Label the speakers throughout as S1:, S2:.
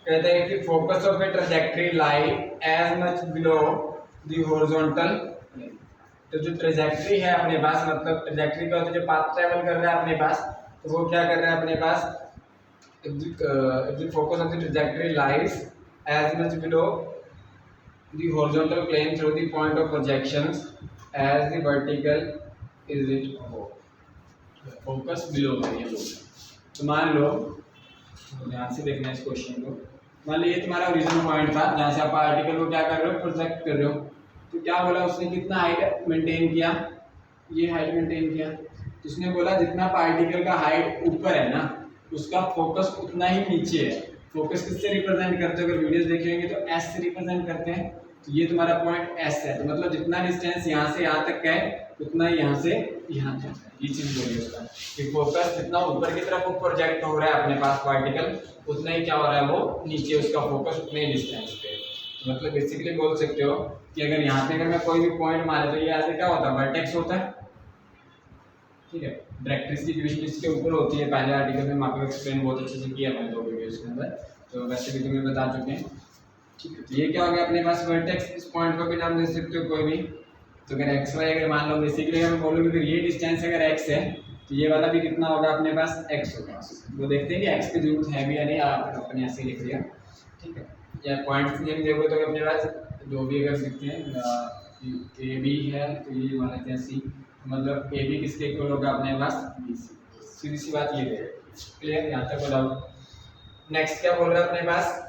S1: कहते हैं कि focus of a trajectory lie as much below the horizontal. तो जो ट्रेजेक्टरी है अपने पास, मतलब ट्रेजेक्टरी का होता है जो पाथ ट्रेवल कर रहा है अपने पास, तो वो क्या कर रहा है अपने पास, if the focus of the trajectory lies as much below the horizontal plane through the point of projections as the vertical is it above। Focus below में ये लोग, तो मान लो, ध्यान से देखना इस क्वेश्चन को, मान लो ये तुम्हारा ओरिजिनल पॉइंट था जहाँ से आप पार्टिकल को क्या कर रहे हो, प्रोजेक्ट कर रहे हो। तो क्या बोला उसने, कितना हाइट मेंटेन किया, ये हाइट मेंटेन किया। तो उसने बोला जितना पार्टिकल का हाइट ऊपर है ना, उसका फोकस उतना ही नीचे है। फोकस किससे रिप्रेजेंट करते हो, अगर वीडियोस देखे होंगे तो एस से रिप्रेजेंट करते हैं। तो ये तुम्हारा पॉइंट एस है, तो मतलब जितना डिस्टेंस यहाँ से यहाँ तक का है उतना ही यहाँ से यहाँ तक है। ये चीज बोलिए उसका कि फोकस जितना ऊपर की तरफ प्रोजेक्ट हो रहा है अपने पास पार्टिकल, उतना ही क्या हो रहा है वो नीचे, उसका फोकस उतने ही डिस्टेंस पे। तो मतलब बेसिकली बोल सकते हो कि अगर यहाँ पे अगर मैं कोई भी पॉइंट मारे तो ये ऐसे क्या होता है, वर्टेक्स होता है, ठीक है। डायरेक्ट्रिक्स की डिवीजन इसके ऊपर होती है, पहले आर्टिकल में आपको एक्सप्लेन बहुत अच्छे से किया मैंने 2 वीडियोस के अंदर, तो वैसे भी तुम्हें बता चुके हैं, ठीक है। तो ये क्या हो गया अपने पास वर्टेक्स, इस पॉइंट को भी नाम दे सकते हो कोई भी। तो अगर एक्स वाई अगर मान लो बेसिकली अगर मैं बोलूँ कि ये डिस्टेंस अगर एक्स है तो ये वाला भी कितना होगा अपने पास, एक्स होगा। वो देखते हैं कि एक्स की जरूरत है भी या नहीं, आप अपने ऐसे ही लिख लिया, ठीक है। या पॉइंट्स में देखो तो अपने पास जो भी अगर लिखते हैं ए बी है तो ये मान लेते हैं सी, मतलब ए बी किसके इक्वल होगा अपने पास, बी सी। सीधी सी बात ये है, क्लियर, यहाँ तक बोला। नेक्स्ट क्या बोल रहा है अपने पास,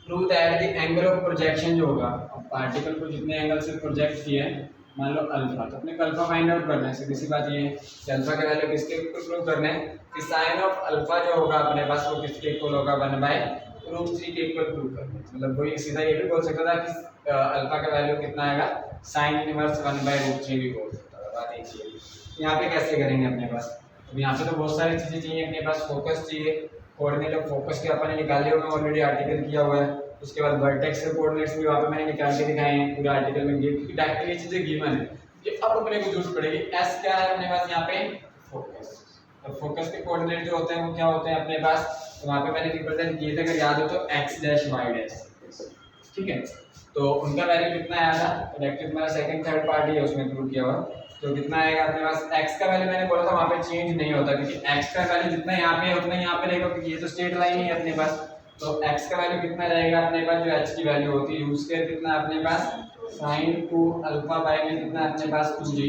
S1: prove that the angle of projection जो होगा, अब पार्टिकल को जितने एंगल से प्रोजेक्ट किया है, मान लो अल्फा, तो अपने को अल्फा फाइंड आउट करना है। सीधी सी बात ये है कि अल्फा का वैल्यू किसके इक्वल प्रूव करना है, कि साइन ऑफ अल्फा जो होगा अपने पास वो किसके इक्वल होगा, 1/√3 के इक्वल प्रूव करना है। मतलब वही सीधा ये भी बोल सकता था कि अल्फा का वैल्यू कितना आएगा, साइन इनवर्स 1/√3 भी बोल सकता था, बात एक ही। यहाँ पे कैसे करेंगे अपने पास, तो यहाँ पे तो बहुत सारी चीजें चाहिए अपने पास, फोकस चाहिए, कोऑर्डिनेट ऑफ फोकस के अपन ने निकाले हुए हैं, ऑलरेडी आर्टिकल किया हुआ है। उसके बाद वर्टेक्स के कोऑर्डिनेट्स भी वहाँ पे मैंने निकाल के दिखाए हैं पूरे आर्टिकल में, क्योंकि डायरेक्टली ये चीजें गिवन है, ये अब अपने को जरूरत पड़ेगी। एस क्या है अपने पास यहाँ पे, फोकस। तो फोकस के कोऑर्डिनेट जो होते हैं वो क्या होते हैं अपने पास, तो वहाँ पे मैंने रिप्रेजेंट किए थे, अगर याद हो तो एक्स डैश वाई डैश, ठीक है। तो उनका वैल्यू कितना आया था, डायरेक्टली तुम्हारा सेकंड थर्ड पार्टी है उसमें प्रूव किया हुआ, तो कितना आएगा अपने पास, x का वैल्यू मैंने बोला था वहाँ पे चेंज नहीं होता, क्योंकि x का वैल्यू जितना यहाँ पे है उतना यहाँ पे रहेगा, क्योंकि ये तो स्ट्रेट लाइन ही है अपने पास। तो x का वैल्यू कितना रहेगा अपने पास, जो h की वैल्यू होती है उसके कितना अपने पास, sin 2 अल्फा बाय में कितना अपने पास 2g,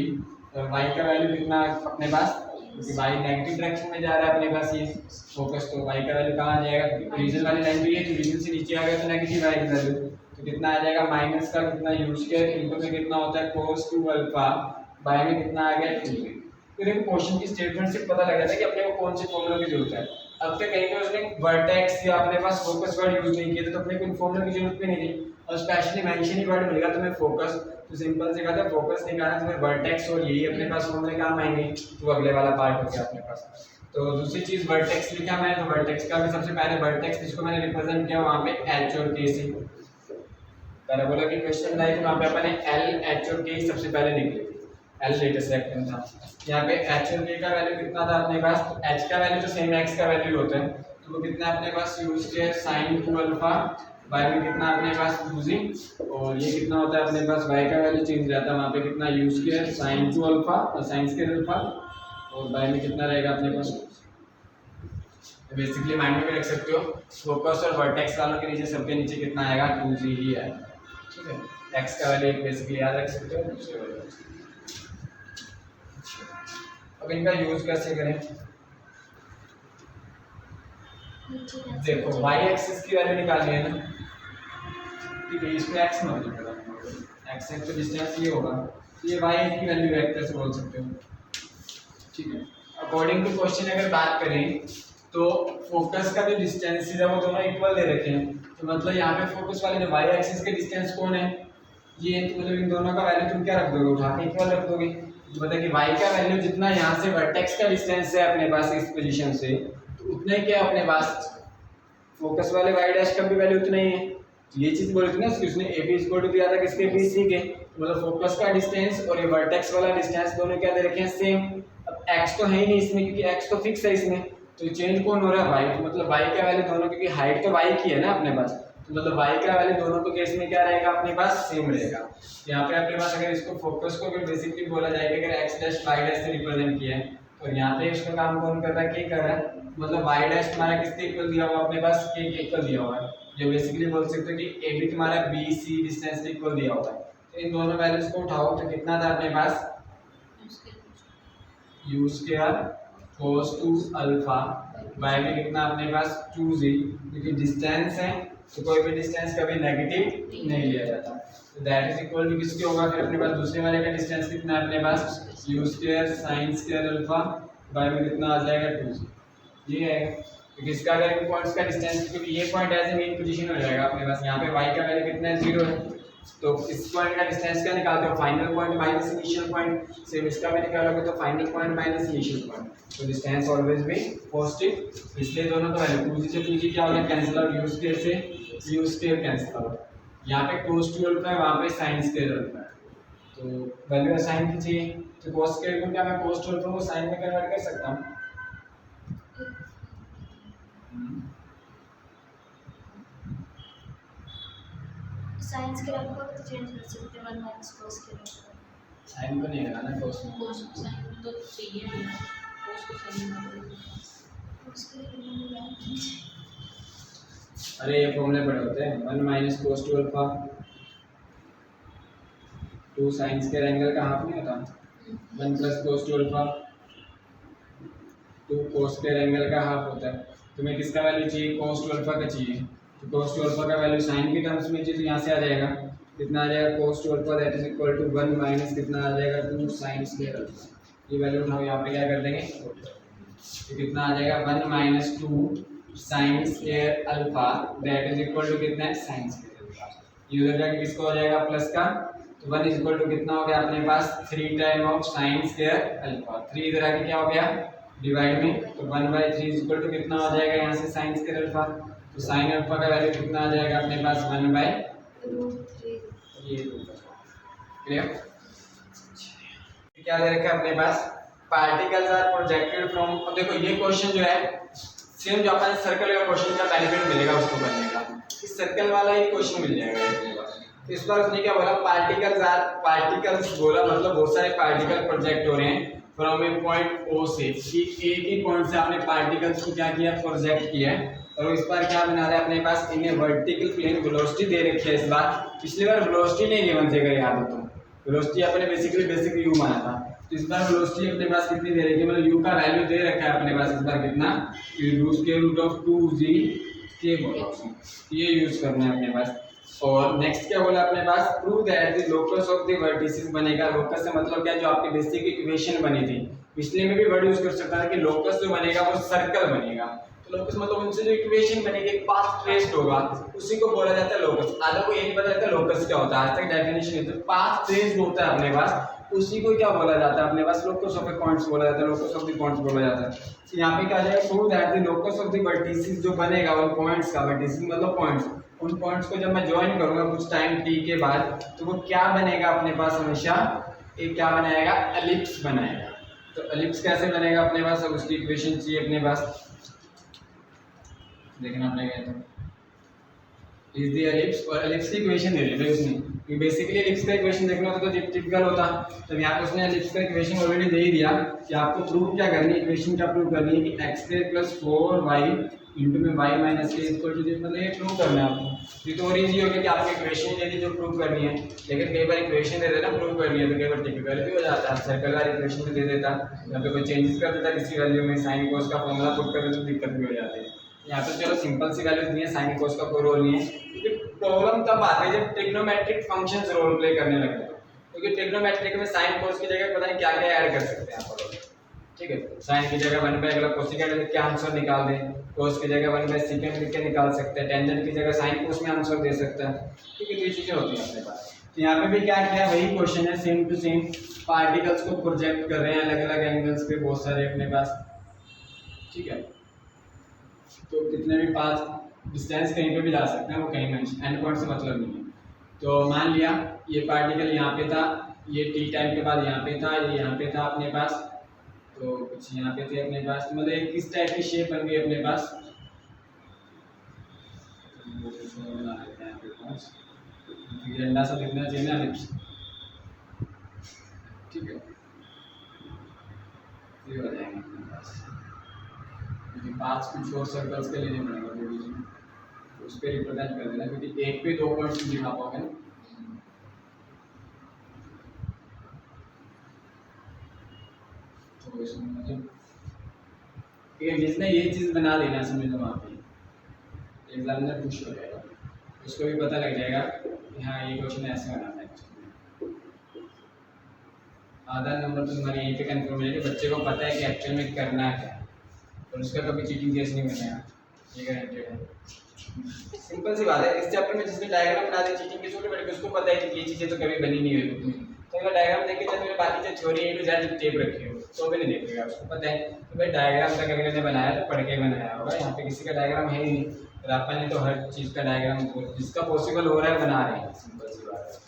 S1: और y का वैल्यू कितना अपने पास, क्योंकि y नेगेटिव डायरेक्शन में जा रहा है अपने पास ये फोकस, तो y का वैल्यू कहाँ आ जाएगा, क्योंकि रीजन वाली लाइन भी है, तो रीजन से नीचे आ गया तो नेगेटिव y की वैल्यू, तो कितना आ जाएगा, माइनस का कितना यूज के इनटू में कितना होता है cos 2 अल्फा बाय में कितना आ गया 2। फिर एक क्वेश्चन की स्टेटमेंट से पता लगा था कि अपने को कौन से फॉर्मूला की जरूरत है। अब तक कहीं पे उसने वर्टेक्स या अपने पास फोकस वर्ड यूज नहीं किया था, तो अपने को इन फॉर्मूला की जरूरत भी नहीं थी, और स्पेशली मेंशन ही वर्ड मिलेगा तुम्हें फोकस, तो सिंपल से कहा था फोकस निकालना तुम्हें वर्टेक्स और यही अपने पास फॉर्मूले काम आएंगे, तो अगले वाला पार्ट हो गया अपने पास। तो दूसरी चीज वर्टेक्स लिखा मैंने, तो वर्टेक्स का भी सबसे पहले वर्टेक्स जिसको मैंने रिप्रेजेंट किया वहां पे एच और के से, पैराबोला की क्वेश्चन आई तो वहां पे अपने एल एच और के सबसे पहले निकले, एल लेटेस्ट सेक्शन था। यहाँ पे एच और के का वैल्यू कितना था अपने पास, तो एच का वैल्यू तो सेम एक्स का वैल्यू होता है, तो वो कितना अपने पास यूज किया साइन 2 अल्फा बाय में कितना अपने पास 2g, और ये कितना होता है अपने पास y का वैल्यू चेंज रहता है, वहाँ पे कितना यूज किया साइन 2 अल्फा और साइन स्क्वायर अल्फा, और बाय में कितना रहेगा अपने पास। बेसिकली माइंड में भी रख सकते हो, फोकस और वर्टेक्स वालों के नीचे सबके नीचे कितना आएगा 2g ही आएगा, ठीक है। x का वैल्यू बेसिकली याद रख सकते हो, उसके वैल्यू। अब इनका यूज कैसे करें, देखो y एक्सिस की वैल्यू निकालनी है ना, ठीक है, इसमें x मत लिखो, x एक्सिस तो डिस्टेंस ये होगा, ये y की वैल्यू वेक्टर से बोल सकते हो, ठीक है। अकॉर्डिंग टू क्वेश्चन अगर बात करें तो फोकस का जो डिस्टेंस है वो दोनों इक्वल दे रखे हैं, तो मतलब यहाँ पे फोकस वाले जो y एक्सिस के डिस्टेंस कौन है, ये, तो मतलब इन दोनों का वैल्यू तुम क्या रख दोगे, उठा के इक्वल रख दोगे। तो पता है कि y का वैल्यू जितना यहाँ से वर्टेक्स का डिस्टेंस है अपने पास इस पोजीशन से, तो उतने क्या अपने पास फोकस वाले y डैश का भी वैल्यू उतना ही है। तो ये चीज बोली थी ना उसने AB इक्वल टू दिया था किसके, BC के, मतलब फोकस का डिस्टेंस और ये वर्टेक्स वाला डिस्टेंस दोनों क्या दे रखे हैं, सेम। अब x तो है ही नहीं इसमें, क्योंकि x तो फिक्स है इसमें, तो चेंज कौन हो रहा है y, तो मतलब y का वैल्यू दोनों, क्योंकि हाइट तो y की है ना अपने पास, तो मतलब y का वैल्यू दोनों के केस में क्या रहेगा अपने पास, सेम रहेगा। यहाँ पे अपने पास अगर इसको फोकस को बेसिकली बोला जाए कि अगर x डैश y डैश से रिप्रेजेंट किया है, और यहाँ पे इसका काम कौन कर रहा है, k कर रहा है, मतलब y डैश तुम्हारा किसके इक्वल दिया हुआ अपने पास, k के इक्वल दिया हुआ है। जो बेसिकली बोल सकते हो कि ab तुम्हारा bc डिस्टेंस के इक्वल दिया हुआ है। तो इन दोनों वैल्यूज को उठाओ तो कितना था अपने पास, u square cos 2 alpha by में कितना अपने पास 2z, क्योंकि डिस्टेंस है तो कोई भी डिस्टेंस कभी नेगेटिव नहीं लिया जाता, तो दैट इज इक्वल टू किसके होगा, फिर अपने पास दूसरे वाले का डिस्टेंस कितना है अपने पास, u square sin square alpha by में कितना आ जाएगा 2z। ये है क्योंकि इसका अगर इन पॉइंट्स का डिस्टेंस, क्योंकि ये point as a mean position हो जाएगा अपने पास, यहाँ पे y का वैल्यू कितना है 0 है, तो इस पॉइंट का डिस्टेंस क्या निकालते हो, final point minus initial point, same इसका भी निकालोगे तो final point minus initial point, तो डिस्टेंस ऑलवेज बी पॉजिटिव, इसलिए दोनों का वैल्यू 2g से 2g क्या हो गया, कैंसिल आउट, u स्क्वायर से u स्क्वायर कैंसिल आउट, यहाँ पे cos 2 अल्फा है, वहाँ पे sin स्क्वायर अल्फा है, तो वैल्यू असाइन कीजिए, तो cos स्क्वायर को क्या मैं cos 2 अल्फा को sin में कन्वर्ट कर सकता हूँ,
S2: साइंस के अल्फा को तो चेंज कर सकते हैं 1 माइनस cos के अल्फा,
S1: साइन को नहीं लगाना, cos में,
S2: cos साइन तो चाहिए नहीं, cos को साइन में उसके लिए
S1: अरे ये फॉर्मूले बड़े होते हैं, 1 minus cos 2 alpha 2 sin square angle का हाफ नहीं होता, 1 plus cos 2 alpha 2 cos square angle का हाफ होता है। तुम्हें किसका वैल्यू चाहिए, cos 2 अल्फा का चाहिए, तो cos 2 अल्फा का वैल्यू sin के टर्म्स में चाहिए, तो यहाँ से आ जाएगा कितना आ जाएगा, cos 2 alpha that is equal to 1 minus कितना आ जाएगा 2 sin स्क्वायर अल्फा, ये वैल्यू उठाओ, यहाँ पे क्या कर देंगे, तो कितना आ जाएगा 1 minus 2 sin square alpha that is equal to कितना है sin स्क्वायर अल्फा, ये उधर जाके किसको हो जाएगा प्लस का, तो 1 इज इक्वल टू कितना हो गया अपने पास 3 time of sin square alpha, 3 इधर आके क्या हो गया डिवाइड में, तो 1/3 इज इक्वल टू कितना हो जाएगा यहाँ से sin स्क्वायर अल्फा, तो sin अल्फा का वैल्यू कितना आ जाएगा अपने पास 1/√3, ये क्लियर। क्या दे रखा है अपने पास, पार्टिकल्स आर प्रोजेक्टेड फ्रॉम, अब देखो ये क्वेश्चन जो है सेम जो अपन सर्कल का क्वेश्चन का बेनिफिट मिलेगा उसको करने का, इस सर्कल वाला ही क्वेश्चन मिल जाएगा इस बार। उसने क्या बोला, पार्टिकल्स बोला, मतलब बहुत सारे पार्टिकल प्रोजेक्ट हो रहे हैं फ्रॉम ए पॉइंट ओ से, कि एक ही पॉइंट से आपने पार्टिकल्स को क्या किया, प्रोजेक्ट किया है, और इस बार क्या बना रहा है अपने पास, इन्हें वर्टिकल प्लेन वेलोसिटी दे रखी है इस बार, पिछली बार वेलोसिटी नहीं गिवन थे, अगर याद हो तो वेलोसिटी अपने बेसिकली यू माना था, तो इस बार वेलोसिटी अपने पास कितनी दे रखी है, मतलब यू का वैल्यू दे रखा है अपने पास इस बार कितना, √2g के ये यूज करना है अपने पास। और नेक्स्ट क्या बोला अपने पास, prove that the locus of the vertices बनेगा, लोकस से मतलब क्या, जो आपकी बेसिक इक्वेशन बनी थी, पिछले में भी वर्ड यूज कर सकता था कि लोकस जो बनेगा वो सर्कल बनेगा, तो लोकस मतलब उनसे जो इक्वेशन बनेगी, एक पाथ ट्रेस्ड होगा, उसी को बोला जाता है लोकस। आधा को ये नहीं पता रहता लोकस क्या होता है, आज तक डेफिनेशन नहीं, तो पाथ ट्रेस्ड होता है अपने पास, उसी को क्या बोला जाता है अपने पास, लोकस ऑफ द पॉइंट्स बोला जाता है, लोकस ऑफ द पॉइंट्स बोला जाता है। तो यहाँ पे क्या आ जाएगा, prove that the locus of the vertices जो बनेगा उन पॉइंट्स का, वर्टिसेस मतलब पॉइंट्स, उन पॉइंट्स को जब मैं ज्वाइन करूंगा कुछ टाइम t के बाद, तो वो क्या बनेगा अपने पास, हमेशा एक क्या बनाएगा, एलिप्स बनाएगा। तो एलिप्स कैसे बनेगा अपने पास, अब उसकी इक्वेशन चाहिए अपने पास, देखना पड़ेगा, तो इज द एलिप्स, और एलिप्स की इक्वेशन दे दी भाई उसने, कि बेसिकली एलिप्स का इक्वेशन देखना होता तो टिपिकल होता, तो यहाँ पे उसने एलिप्स का इक्वेशन ऑलरेडी दे ही दिया कि आपको प्रूव क्या करनी है, इक्वेशन क्या प्रूव करनी है कि x² + 4y इंटू में y माइनस के इक्वल टू, मतलब ये प्रूव करना है आपको। ये तो और इजी हो गया कि आपको इक्वेशन दे दी जो प्रूव करनी है, लेकिन कई बार इक्वेशन दे देना प्रूव करनी है तो कई बार टिपिकल भी हो जाता है, सर्कल वाली इक्वेशन में दे देता, यहाँ पे कोई चेंजेस कर देता किसी वैल्यू में, साइन कोस का फॉर्मूला पुट कर देता तो दिक्कत भी हो जाती है। यहाँ पे चलो सिंपल सी वैल्यूज दी है, साइन कोस का कोई रोल नहीं है, क्योंकि प्रॉब्लम तब आती है जब ट्रिग्नोमेट्रिक फंक्शंस रोल प्ले करने लगते हैं, क्योंकि ट्रिग्नोमेट्रिक में साइन कोस की जगह पता नहीं क्या क्या ऐड कर सकते हैं आप लोग, ठीक है। साइन की जगह 1 बाय अगला कोसेकेंट लिख के आंसर निकाल दें, कोस की जगह 1 बाय सेकेंड लिख के निकाल सकते हैं, टेंजेंट की जगह साइन कोस में आंसर दे सकते हैं, ठीक है। ये चीजें होती हैं अपने पास। तो यहाँ पे भी क्या किया, वही क्वेश्चन है, सेम टू सेम, पार्टिकल्स को प्रोजेक्ट कर रहे हैं अलग अलग एंगल्स पे, बहुत सारे अपने पास, ठीक है। तो कितने भी पास डिस्टेंस कहीं पे भी जा सकते हैं, वो कहीं में एंड पॉइंट से मतलब नहीं है। तो मान लिया ये पार्टिकल यहाँ पे था, ये t टाइम के बाद यहाँ पे था, ये यहाँ पे था अपने पास, तो कुछ यहाँ पे थे अपने पास, मतलब एक किस टाइप की शेप बन गई अपने पास, वो कुछ और बना लेते हैं यहाँ पे पास, क्योंकि अंडा सा दिखना चाहिए ना लिप्स, ठीक है, ये हो जाएंगे अपने पास, क्योंकि 5 कुछ और सर्कल्स के लिए पड़ेगा वो बीच में, उस पर रिप्रेजेंट कर देना, क्योंकि एक पे 2 पॉइंट्स दिखा पाओगे ना। तो इसमें मतलब जिसने ये चीज़ बना दी ना, समझ लो वहाँ पे एग्जामिनर खुश हो जाएगा, उसको भी पता लग जाएगा कि हाँ ये क्वेश्चन ऐसे बनाना है। आधा नंबर तो तुम्हारी यहीं पे कंफर्म हो जाएगा, बच्चे को पता है कि एक्चुअल में करना क्या है, और उसका कभी चीटिंग केस नहीं बनेगा, ये गारंटेड है। सिंपल सी बात है, इस चैप्टर में जिसने डायग्राम बना दिया चीटिंग के छोटे बड़े, उसको पता है कि ये चीज़ें तो कभी बनी नहीं हुई बुक में, तो अगर डायग्राम देख के चल बाकी चीज़ छोड़ी A to Z टेप रखी हो तो भी नहीं देखेगा, उसको पता है तो भाई डायग्राम तक अगले ने बनाया तो पढ़ के बनाया होगा, यहाँ पे किसी का डायग्राम है ही नहीं, और अपन ने तो हर चीज़ का डायग्राम जिसका पॉसिबल हो रहा है बना रहे हैं, सिंपल सी बात है,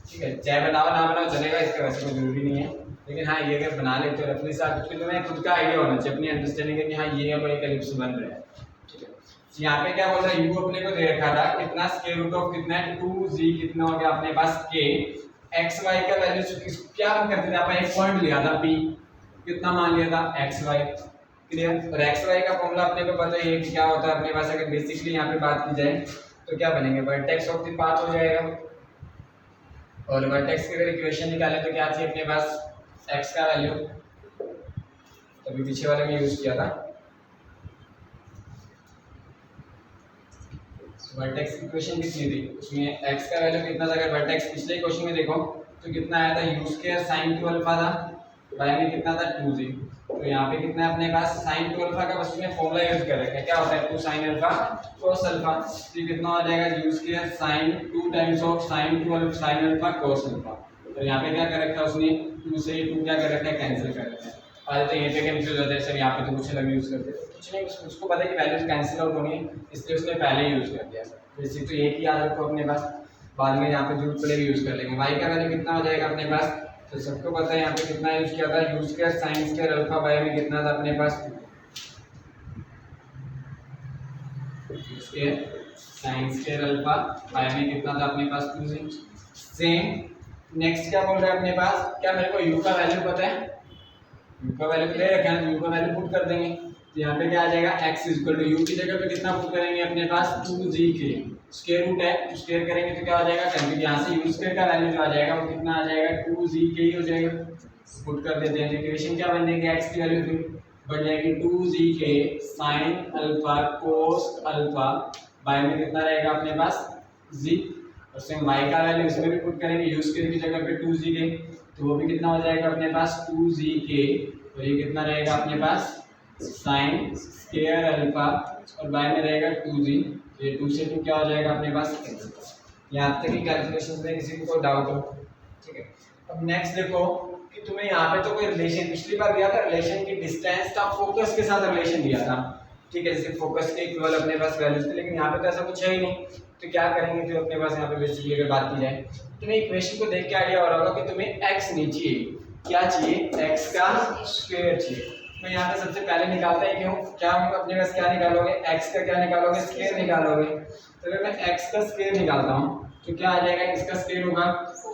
S1: ठीक है, चाहे बनाओ ना बनाओ चलेगा, इसका वैसे कोई जरूरी नहीं है, लेकिन हाँ ये अगर बना लेते हो रफली साथ, तो तुम्हें खुद का आइडिया होना चाहिए, अपनी अंडरस्टैंडिंग है कि हाँ ये अब एक एलिप्स बन रहा है, ठीक है। यहाँ पे क्या बोल रहा है, u अपने को दे रखा था कितना, स्क्वायर रूट ऑफ कितना है 2g, कितना हो गया अपने पास k, x y का वैल्यू क्या हम करते थे, अपन एक पॉइंट लिया था p, कितना मान लिया था x y, क्लियर, और x y का फॉर्मूला अपने को पता है कि क्या होता है अपने पास, अगर बेसिकली यहाँ पे बात की जाए तो क्या बनेंगे, वर्टेक्स ऑफ द पाथ हो जाएगा, और वर्टेक्स की अगर इक्वेशन निकालें तो क्या थी अपने पास, x का वैल्यू, तभी पीछे वाले में यूज किया था, वर्टेक्स की इक्वेशन कितनी थी, उसमें x का वैल्यू कितना था, अगर वर्टेक्स पिछले क्वेश्चन में देखो तो कितना आया था, u स्क्वायर sin 2 अल्फा था, y में कितना था 2g, तो यहाँ पे कितना है अपने पास sin 2 अल्फा का, बस उसमें फॉर्मूला यूज कर रखा है, क्या होता है 2 sin अल्फा cos अल्फा, तो कितना हो जाएगा u square sin 2 times of sin 2 alpha sin alpha cos alpha, तो यहाँ पे क्या कर रखा है उसने 2 से 2 क्या कर रखा है, कैंसिल कर रखा है, आज तो यहीं पे कंफ्यूज होता है सर, यहाँ पे तो कुछ अलग यूज करते हैं, कुछ नहीं, उसको पता है कि वैल्यूज कैंसिल आउट होनी है, इसलिए उसने पहले ही यूज कर दिया सर, बेसिक तो एक ही याद रखो अपने पास, बाद में यहाँ पे जरूरत पड़ेगी यूज कर लेंगे। y का वैल्यू कितना हो जाएगा अपने पास, तो सबको पता है यहाँ पे कितना यूज किया था, u square sin square alpha, y में कितना था अपने पास, u square sin square alpha, y में कितना था अपने पास 2 सेम। नेक्स्ट क्या बोल रहा है अपने पास, क्या मेरे को u का वैल्यू पता है, u का वैल्यू ले रखा है तो u का वैल्यू पुट कर देंगे, तो यहाँ पे क्या आ जाएगा x इक्वल टू u की जगह पे कितना पुट करेंगे अपने पास 2g के स्क्वायर रूट है, तो स्क्वायर करेंगे तो क्या हो जाएगा, क्योंकि यहाँ से u स्क्वायर का वैल्यू जो आ जाएगा वो कितना आ जाएगा 2g के ही हो जाएगा, पुट कर देते हैं, तो इक्वेशन क्या बन जाएगी, x की वैल्यू फिर बन जाएगी 2g के sin alpha cos alpha, y में कितना रहेगा अपने पास g, और सेम y का वैल्यू इसमें भी पुट करेंगे u स्क्वायर की जगह पे 2g के, तो वो भी कितना हो जाएगा अपने पास 2g के, और ये कितना रहेगा अपने पास sin स्क्वायर अल्फा, और y में रहेगा 2g, ये 2 से 2 क्या हो जाएगा अपने पास, यहाँ तक की कैलकुलेशन में किसी को डाउट हो, ठीक है। अब नेक्स्ट देखो कि तुम्हें यहाँ पे तो कोई रिलेशन, पिछली बार दिया था रिलेशन की डिस्टेंस का फोकस के साथ रिलेशन दिया था, ठीक है, जैसे फोकस के इक्वल अपने पास वैल्यूज थे, लेकिन यहाँ पे तो ऐसा कुछ है ही नहीं, तो क्या करेंगे फिर अपने पास यहाँ पे बेसिकली अगर बात की जाए, तुम्हें इक्वेशन को देख के आइडिया हो रहा होगा कि तुम्हें x नहीं चाहिए, क्या चाहिए, x का स्क्वायर चाहिए, तो यहाँ पे सबसे पहले निकालता है क्यों, क्या हम अपने पास क्या निकालोगे, x का क्या निकालोगे, स्क्वायर निकालोगे, तो अगर मैं x का स्क्वायर निकालता हूँ तो क्या आ जाएगा, इसका स्क्वायर होगा,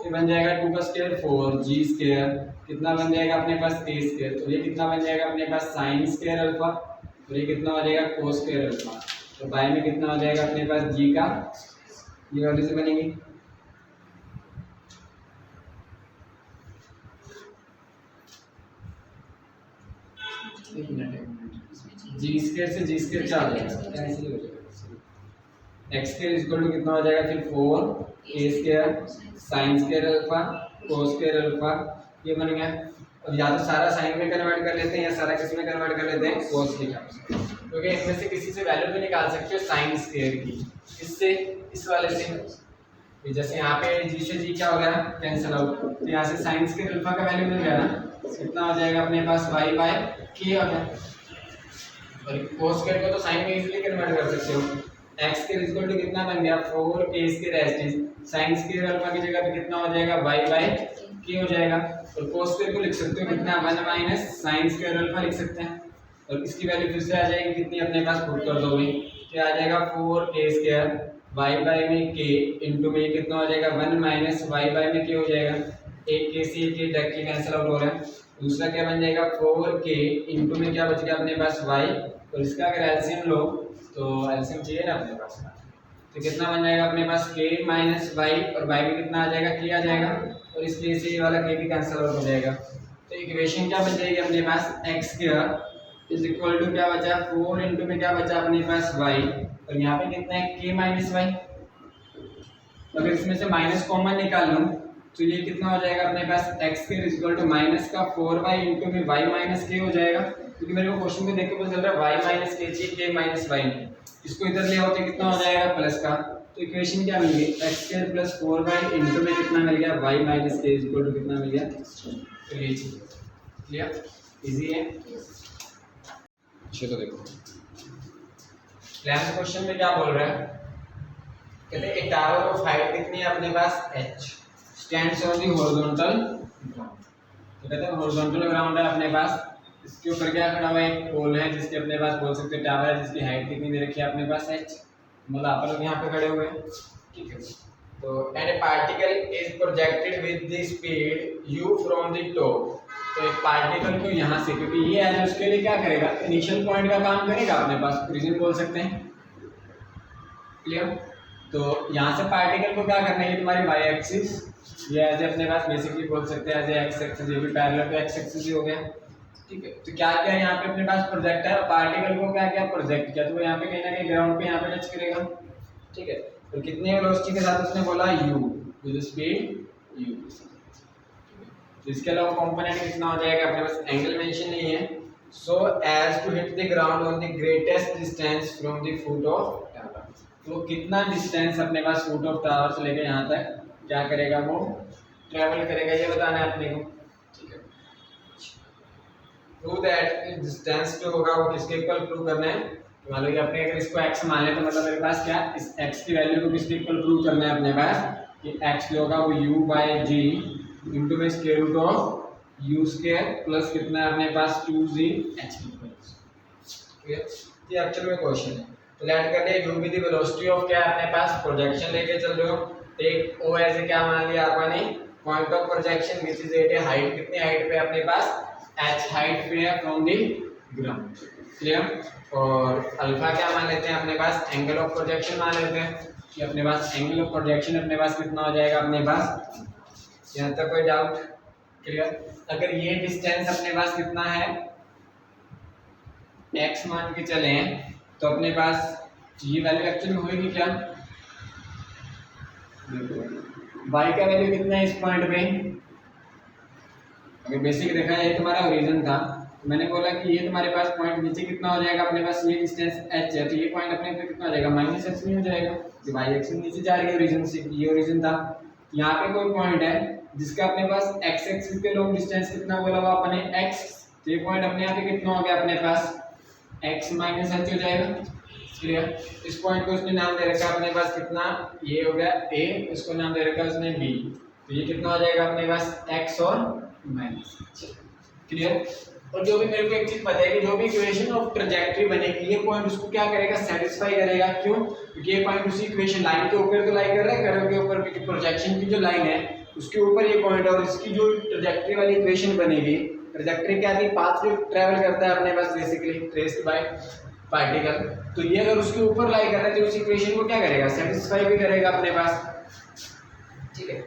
S1: ये बन जाएगा 2 का स्क्वायर 4, g स्क्वायर कितना बन जाएगा अपने पास a स्क्वायर, तो ये कितना बन जाएगा अपने पास sin स्क्वायर अल्फा, और ये कितना हो जाएगा cos स्क्वायर अल्फा, तो y में कितना हो जाएगा अपने पास g का, ये वाली से बनेगी, जी स्क्वायर से जी स्क्वायर क्या हो जाएगा, कैंसिल हो जाएगा, x स्क्वायर इक्वल टू कितना हो जाएगा फिर 4 a square sin square alpha cos square alpha, ये बन गया। अब या तो सारा साइन में कन्वर्ट कर लेते हैं या सारा किस में कन्वर्ट कर लेते हैं, cos के टर्म्स में, क्योंकि इनमें से किसी से वैल्यू भी निकाल सकते हो sin स्क्वायर की, इससे इस वाले से, जैसे यहाँ पे g से g क्या हो गया कैंसिल आउट, तो यहाँ से sin स्क्वायर अल्फा का वैल्यू मिल गया ना, कितना हो जाएगा अपने पास y बाय k आ गया, और cos स्क्वायर को तो sin में इजीली कन्वर्ट कर सकते हो, एक्स स्क्वायर इक्वल टू कितना बन गया 4a square S sine square alpha की जगह पे कितना हो जाएगा y बाई k हो जाएगा। और cos स्क्वायर को लिख सकते हो कितना 1 माइनस साइन स्क्वायर अल्फा लिख सकते हैं। और इसकी वैल्यू फिर से आ जाएगी कितनी अपने पास पुट कर दोगे क्या आ जाएगा 4a स्क्वायर y बाई में k इनटू में कितना हो जाएगा 1 माइनस y बाई में k हो जाएगा। एक k से एक k डायरेक्टली कैंसिल आउट हो रहा है। दूसरा क्या बन जाएगा 4k इनटू में क्या बच गया अपने पास y और इसका अगर एलसीएम लो तो एलसीएम चाहिए ना अपने पास तो कितना बन जाएगा अपने पास k माइनस y और y में कितना आ जाएगा k आ जाएगा और इसलिए से ये वाला k भी कैंसिल आउट हो जाएगा। तो इक्वेशन क्या बन जाएगी अपने पास x square is equal to क्या बचा 4 इनटू में क्या बचा अपने पास y और यहाँ पे कितना है k माइनस y। अगर इसमें से माइनस कॉमन निकाल लूं तो ये कितना हो जाएगा अपने पास x square is equal to minus का 4y इनटू में y माइनस k हो जाएगा क्योंकि मेरे को क्वेश्चन में देख के पता चल रहा है y माइनस k चाहिए k माइनस y नहीं। इसको इधर ले आओ तो कितना हो जाएगा प्लस का तो इक्वेशन क्या मिल गई x square plus 4y into में कितना मिल गया y minus k is equal to कितना मिल गया। तो ये चीज क्लियर इजी है। चलो देखो प्लान क्वेश्चन में क्या बोल रहा है कहते हैं एक टावर ऑफ हाइट कितनी है अपने पास h stands on the horizontal ground. तो कहते हैं हॉरिजॉन्टल ग्राउंड है अपने पास इसके ऊपर क्या खड़ा हुआ है एक पोल है जिसके अपने पास बोल सकते हैं टावर है जिसकी हाइट कितनी दे रखी है अपने पास h मतलब आप लोग यहाँ पे खड़े हुए हैं ठीक है। तो and A particle is projected with the speed u from the top. तो एक पार्टिकल को यहाँ से क्योंकि ये है उसके लिए क्या करेगा इनिशियल पॉइंट का काम करेगा अपने पास रीजन बोल सकते हैं क्लियर। तो यहाँ से पार्टिकल को क्या करना है तुम्हारी y एक्सिस ये एज अपने पास बेसिकली बोल सकते हैं एज एक्स एक्सिस ये भी पैरेलल टू एक्स एक्सिस ही हो गया ठीक है। तो क्या क्या यहाँ पे अपने पास प्रोजेक्ट है पार्टिकल को क्या क्या प्रोजेक्ट किया तो वो यहाँ पे कहीं ना कहीं ग्राउंड पे यहाँ पे टच करेगा ठीक है। और कितने वेलोसिटी के साथ उसने बोला u विद स्पीड u। तो इसके अलावा कंपोनेंट कितना हो जाएगा अपने पास एंगल मेंशन नहीं है so as to hit the ground on the greatest distance from the foot of tower. तो कितना डिस्टेंस अपने पास फुट ऑफ टावर से लेकर यहाँ तक क्या करेगा वो ट्रैवल करेगा ये बताना है अपने को ठीक है। प्रूव दैट डिस्टेंस जो होगा वो किसके इक्वल प्रूव करना है तो मान लो कि अपने अगर इसको x मान ले तो मतलब मेरे पास क्या इस x की वैल्यू को किसके इक्वल प्रूव करना है अपने पास कि x जो होगा वो u बाय g इनटू में square root of u square plus कितना है अपने पास 2g h ठीक है। ये एक्चुअल में क्वेश्चन है तो लेट कर लिया u with the velocity of क्या है अपने पास प्रोजेक्शन लेके चल रहे हो एक o ऐसे क्या मान लिया आपने point of projection which is at height कितनी हाइट पे अपने पास h हाइट पे है फ्रॉम द ग्राउंड क्लियर। और अल्फा क्या मान लेते हैं अपने पास एंगल ऑफ प्रोजेक्शन मान लेते हैं कि अपने पास एंगल ऑफ प्रोजेक्शन अपने पास कितना हो जाएगा अपने पास यहाँ तक कोई डाउट क्लियर। अगर ये डिस्टेंस अपने पास कितना है x मान के चले तो अपने पास ये वैल्यू एक्चुअली होगी क्या y का वैल्यू कितना है इस पॉइंट पे अगर बेसिक देखा जाए तुम्हारा ओरिजिन था मैंने बोला कि ये तुम्हारे पास पॉइंट नीचे कितना हो जाएगा अपने पास ये डिस्टेंस h है तो ये पॉइंट अपने पे कितना हो जाएगा माइनस h नहीं हो जाएगा कि y एक्सिस नीचे जा रही है ओरिजिन से ये ओरिजिन था। यहाँ पे कोई पॉइंट है जिसका अपने पास x एक्सिस के लॉन्ग डिस्टेंस कितना बोला हुआ अपने x तो ये पॉइंट अपने यहाँ पे कितना हो गया अपने पास x माइनस h हो जाएगा क्लियर। इस पॉइंट को उसने नाम दे रखा है अपने पास कितना ये हो गया a इसको नाम दे रखा है उसने b तो ये कितना हो जाएगा अपने पास x और माइनस क्लियर। और जो भी मेरे को एक चीज पता है कि जो भी इक्वेशन ऑफ ट्रैजेक्टरी बनेगी ये पॉइंट उसको क्या करेगा सेटिस्फाई करेगा क्यों क्योंकि ये पॉइंट उसी इक्वेशन लाइन के ऊपर तो लाई कर रहा है कर्व के ऊपर क्योंकि प्रोजेक्शन की जो लाइन है उसके ऊपर ये पॉइंट और इसकी जो ट्रैजेक्टरी वाली इक्वेशन बनेगी ट्रैजेक्टरी क्या थी पाथ जो ट्रैवल करता है अपने पास बेसिकली ट्रेस्ड बाय पार्टिकल तो ये अगर उसके ऊपर लाई कर रहा है तो उस इक्वेशन को क्या करेगा सेटिस्फाई भी करेगा अपने पास ठीक है।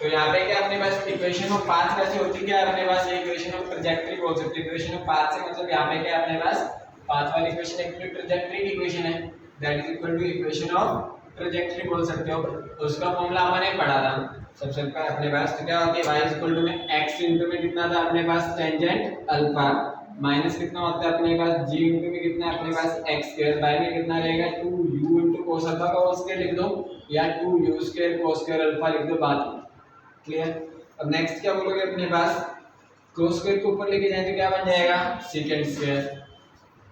S1: तो यहाँ पे क्या अपने पास इक्वेशन ऑफ पाथ कैसे होती है अपने पास ये इक्वेशन ऑफ ट्रैजेक्टरी बोल सकते हैं इक्वेशन ऑफ पाथ से मतलब यहाँ पे क्या अपने पास पाथ वाली इक्वेशन एक्चुअली ट्रैजेक्टरी की इक्वेशन है that is equal to equation of trajectory बोल सकते हो। तो उसका फॉर्मूला हमने पढ़ा था सबसे पहले अपने पास तो क्या होती है y इक्वल टू में x इनटू में कितना था अपने पास टेंजेंट अल्फा माइनस कितना होता है अपने पास g इनटू में कितना अपने पास x स्क्वायर बाय में कितना रहेगा 2u इनटू cos अल्फा का होल स्क्वायर लिख दो या 2u square cos square alpha लिख दो बात क्लियर। अब नेक्स्ट क्या बोलोगे अपने पास cos स्क्वायर को ऊपर लेके जाए तो क्या बन जाएगा सेकंड स्क्वायर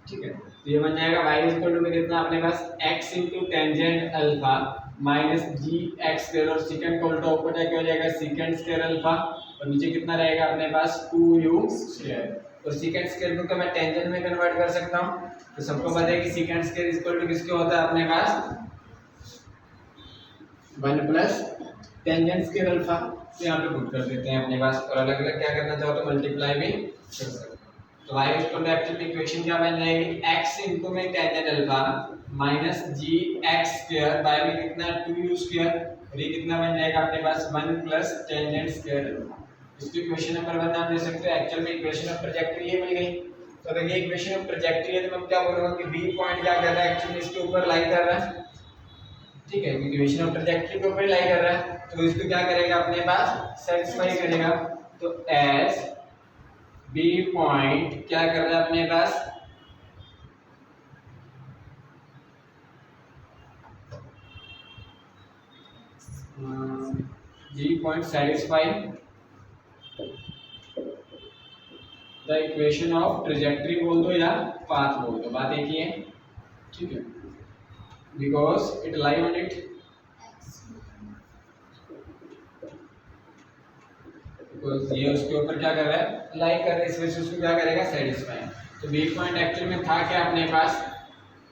S1: ठीक है। तो ये बन जाएगा y इक्वल टू में कितना अपने पास x into tangent alpha minus जी एक्स स्क्वायर, और सेकंड को उल्टा ऊपर जाके हो जाएगा सेकंड स्क्वायर अल्फा, और नीचे कितना रहेगा अपने पास 2u स्क्वायर। और सेकंड स्क्वायर को तो मैं टेंजेंट में कन्वर्ट कर सकता हूँ, तो सबको पता है कि सेकंड स्क्वायर इक्वल टू किसके होता है अपने पास 1 प्लस टेंजेंट स्क्वायर अल्फा। तो यहाँ पे पुट कर देते हैं अपने पास, और अलग अलग क्या करना चाहो तो मल्टीप्लाई भी कर सकते हैं। तो y equal to actually equation क्या बन जाएगी, x इनटू में tangent alpha minus ji x square by में कितना 2u स्क्वायर, और ये कितना बन जाएगा अपने पास 1 प्लस टेंजेंट स्क्वायर अल्फा। इसको इक्वेशन नंबर 1 नाम दे सकते हो। एक्चुअल में इक्वेशन ऑफ ट्रैजेक्टरी ये मिल गई। तो अगर ये इक्वेशन ऑफ ट्रैजेक्टरी है तो मैं क्या बोलूंगा कि बी पॉइंट क्या कर रहा है, एक्चुअली इसके ऊपर लाई कर रहा है, ठीक है, इक्वेशन ऑफ ट्रैजेक्टरी के ऊपर लाई कर रहा है, तो इसको क्या करेगा अपने पास सेटिस्फाई करेगा। तो एज बी पॉइंट क्या कर रहा है अपने पास B point satisfy the equation of trajectory बोल दो या पाथ बोल दो, बात एक ही है, ठीक है, because it lie on it, ये उसके ऊपर क्या कर रहा है लाई कर रहा है, इस वजह से उसको क्या करेगा सेटिस्फाई। तो बी पॉइंट एक्चुअल में था क्या अपने पास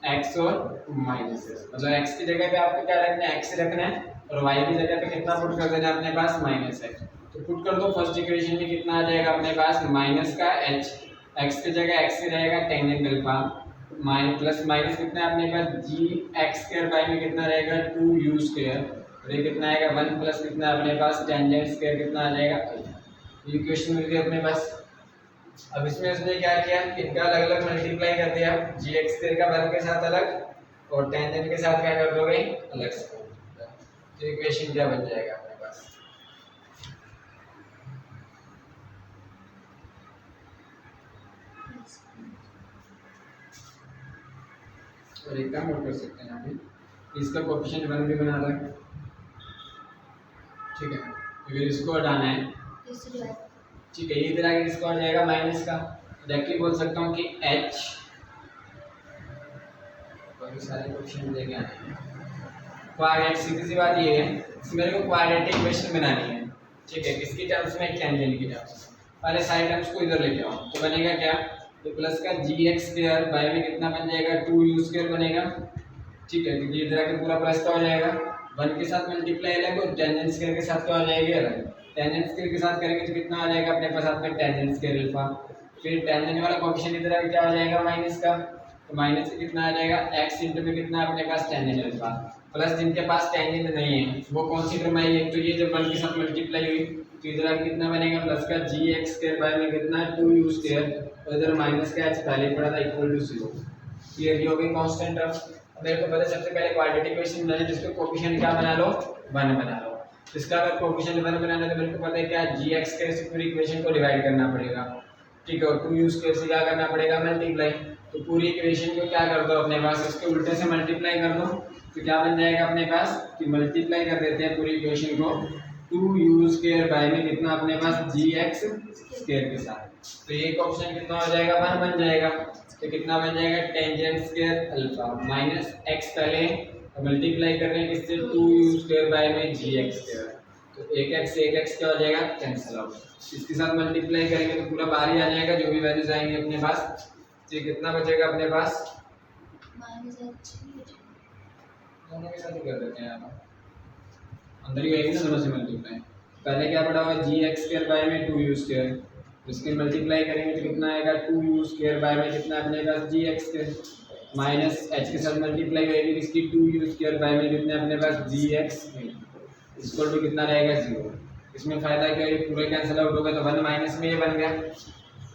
S1: x और माइनस, मतलब x की जगह पे आपको क्या रखना है x रखना है, और y की जगह पे कितना पुट कर देना है अपने पास माइनस x। तो पुट कर दो, फर्स्ट इक्वेशन में कितना आ जाएगा अपने पास माइनस का h, x की जगह x ही रहेगा टेंजेंट अल्फा, प्लस माइनस कितना है अपने पास जी एक्स स्क्वायर बाय में कितना रहेगा 2u स्क्वायर, और ये कितना आएगा 1 प्लस कितना अपने पास टेंजेंट स्क्वायर कितना आ जाएगा, इक्वेशन मिल गई अपने पास। अब इसमें उसने क्या किया, इनका अलग अलग मल्टीप्लाई कर दिया, जी एक्स स्क्वायर का 1 के साथ अलग और टेंजेंट के साथ क्या कर दोगे अलग से, तो इक्वेशन क्या बन जाएगा अपने पास, और एक काम और कर सकते हैं यहाँ पे, इसका कोएफिशिएंट 1 भी बना रहा है, ठीक है, फिर इसको हटाना है, ठीक है, ये इधर आगे इसको आ जाएगा माइनस का, डायरेक्टली बोल सकता हूँ कि h, बाकी सारे क्वेश्चन देके आए हैं, क्वाड्रेटिक, सीधी सी बात ये है इसमें मेरे को क्वाड्रेटिक इक्वेशन बनानी है, ठीक है, किसकी टर्म्स में टेंजेंट की टर्म्स में, पहले साइड टर्म्स को इधर लेके आओ, तो बनेगा क्या, तो प्लस का जी एक्स स्क्वायर बाय में कितना बन जाएगा 2u स्क्वायर बनेगा, ठीक है, क्योंकि इधर आके पूरा प्लस का हो जाएगा, 1 के साथ मल्टीप्लाई अलग और टेंजेंट स्क्वायर के साथ क्या हो जाएगी अलग, टेंजेंट स्क्वायर के साथ करेंगे तो कितना आ जाएगा अपने पास साथ में टेंजेंट स्क्वायर अल्फा, फिर टेंजेंट वाला कोएफिशिएंट इधर आके क्या हो जाएगा माइनस का, तो माइनस से कितना आ जाएगा x इंटू में कितना अपने पास टेंजेंट अल्फा, प्लस जिनके पास टेंजेंट नहीं है वो कौन सी टर्म आई, एक तो ये जब 1 के साथ मल्टीप्लाई हुई तो इधर आके कितना बनेगा प्लस का जी एक्स स्क्वायर बाय में कितना 2u स्क्वायर, और इधर माइनस का h पहले पड़ा था इक्वल टू 0, क्लियर हो गई कांस्टेंट टर्म। अब मेरे को पता सबसे पहले क्वाड्रेटिक इक्वेशन बनानी है, जिसको कोएफिशिएंट क्या बना लो 1 बना लो, इसका अगर कोएफिशिएंट 1 बनाना है तो मेरे को पता है क्या जी एक्स स्क्वायर से पूरी इक्वेशन को डिवाइड करना पड़ेगा, ठीक है, और 2u स्क्वायर से क्या करना पड़ेगा मल्टीप्लाई, तो पूरी इक्वेशन को क्या कर दो अपने पास इसके उल्टे से मल्टीप्लाई कर दो, तो क्या बन जाएगा अपने पास कि मल्टीप्लाई कर देते हैं पूरी इक्वेशन को 2u स्क्वायर बाय में कितना अपने पास gx स्क्वायर के साथ, तो ये ऑप्शन कितना हो जाएगा 1 बन जाएगा, तो कितना बन जाएगा tangent square alpha minus x पहले मल्टीप्लाई कर रहे हैं किससे 2u स्क्वायर बाय में gx स्क्वायर, तो एक x क्या हो जाएगा कैंसिल आउट, इसके साथ मल्टीप्लाई करेंगे तो पूरा बाहर ही आ जाएगा, जो भी वैल्यूज आएंगे अपने पास, तो कितना बचेगा अपने पास दोनों के साथ ही कर देते हैं यहाँ अंदर ही आएगी ना दोनों से मल्टीप्लाई, पहले क्या पड़ा हुआ जी एक्स स्क्वायर बाय में 2u स्क्वायर, इसके मल्टीप्लाई करेंगे तो कितना आएगा 2u स्क्वायर बाय में कितना अपने पास जी एक्स स्क्वायर, माइनस h के साथ मल्टीप्लाई करेंगे इसकी 2u स्क्वायर बाय में कितने अपने पास जी एक्स इक्वल टू कितना रहेगा 0, इसमें फायदा क्या है पूरा कैंसिल आउट होगा तो 1 माइनस में ये बन गया,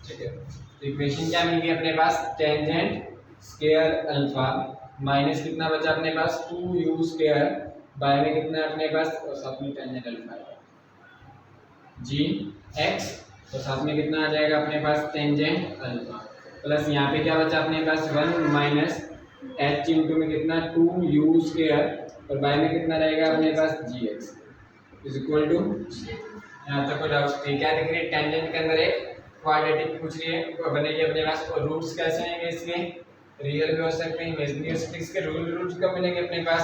S1: ठीक है, तो इक्वेशन क्या मिल गई अपने पास टेंजेंट स्क्वायर अल्फा माइनस कितना बचा अपने पास 2u स्क्वायर बाय में कितना अपने पास, और साथ में टेंजेंट अल्फा जी एक्स, तो साथ में कितना आ जाएगा अपने पास टेंजेंट अल्फा, प्लस यहाँ पे क्या बचा अपने पास 1 माइनस h इंटू में कितना 2u स्क्वायर और बाय में कितना रहेगा अपने पास gx इज इक्वल टू, यहाँ तक डाउट क्या दिख रही है, टेंजेंट के अंदर एक क्वाड्रेटिक पूछ रही है बनेगी अपने पास, और रूट्स कैसे आएंगे इसके रियल भी हो सकते हैं, इमेजिनरी हो सकते हैं। इसके रूट्स कब मिलेंगे अपने पास?